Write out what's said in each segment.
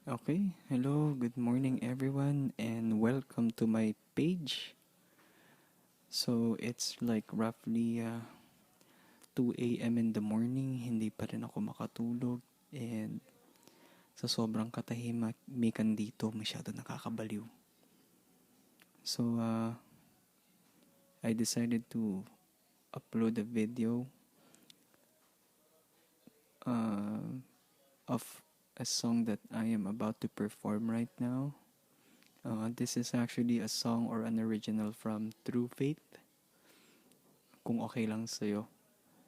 Okay, hello, good morning everyone, and welcome to my page. So it's like roughly 2 a.m. in the morning, hindi pa rin ako makatulog, and sa sobrang katahimikan dito, masyado nakakabaliw. So I decided to upload a video of a song that I am about to perform right now. This is actually a song or an original from True Faith, kung okay lang sa'yo.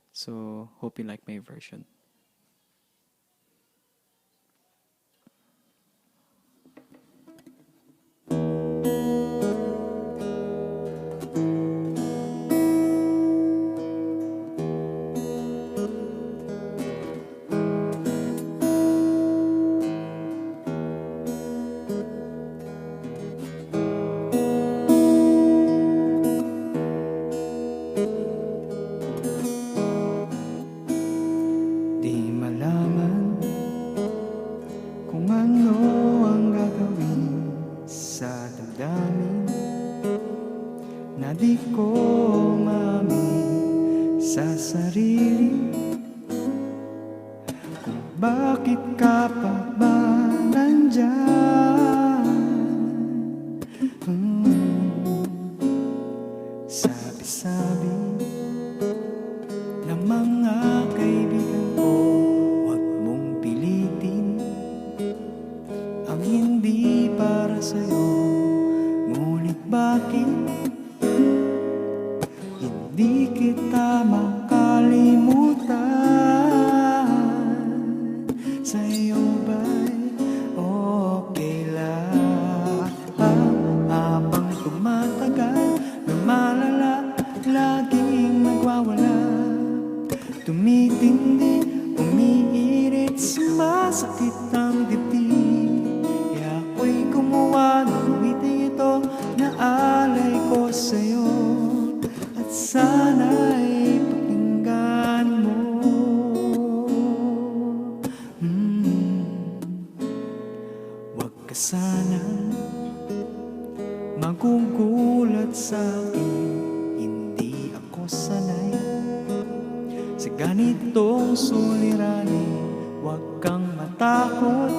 So, hope you like my version. Di malaman kung ano ang gagawin sa damdamin na di ko maamin sa sarili. Kung bakit ka pa ba nandyan? Sabi-sabi ng mga kaibigan ko, huwag mong pilitin ang hindi para sa'yo. Ngunit bakit hindi kita makalimutan? Sa'yo ba'y okay lang? Habang tumatagal, lumalala, laging nagwawala, tumitindi, umiirit, sumasakit ang dibdib. Kaya ako'y gumawa ng witing ito na alay ko sa'yo, at sana'y pakinggan mo. Huwag ka sanang magugulat sa'kin, hindi ako sanay sa ganitong suliranin. Huwag kang matakot,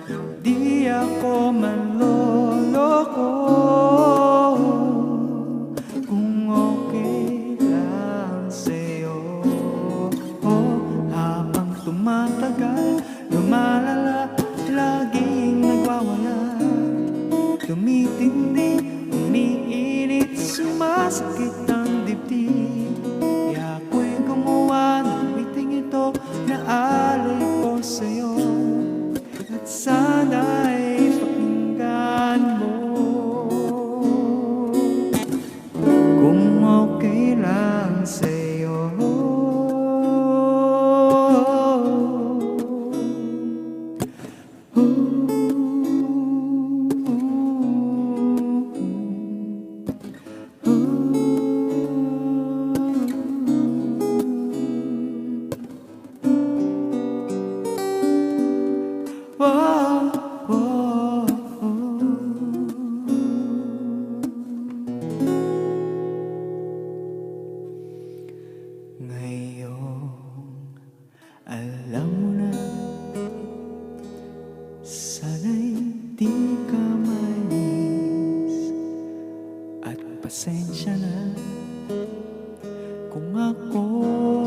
hindi ako manloloko. Kung okay lang sa'yo, habang tumatagal, lumalala, laging nagwawala, tumitindi, umiinit, sumasakit ang dibdib. Kaya ako'y gumawa ng witing ito na alay ko sa'yo, at sana'y pakinggan mo. Kung okay lang sa'yo, ngayong alam mo na, sana'y di ka manis, at pasensya na kung ako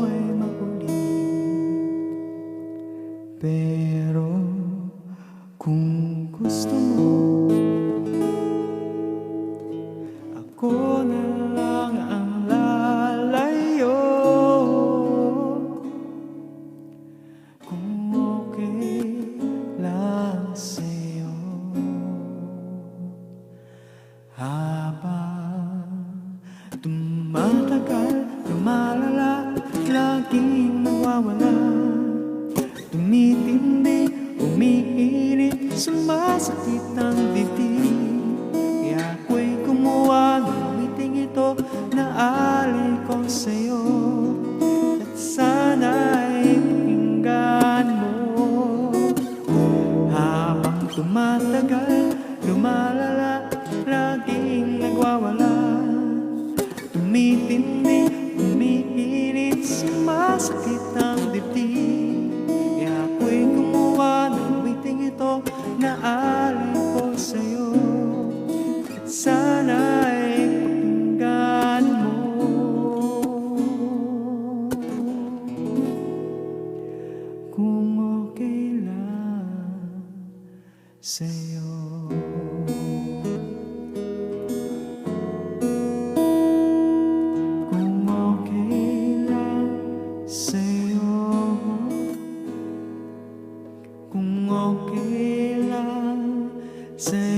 ay makulit. Pero kung gusto mo, ako na lang ang lalayo. Kung okay lang sa'yo, habang tumatagal, lumalala, laging nagwawala, tumitindi, umiinit, sumasakit ang dibdib. Kaya ako'y gumawa ng witing ito na alay ko sa'yo, at sana'y pakinggan mo. tumatagal, lumalala, laging nagwawala, tumitindi, umiinit, sumasakit ang dibdib. Kaya ako'y gumawa ng witing ito na alay ko sa'yo, at sana'y pakinggan mo. Kung okay lang sa'yo. Kung okay lang sa'yo. Kung okay lang sa'yo.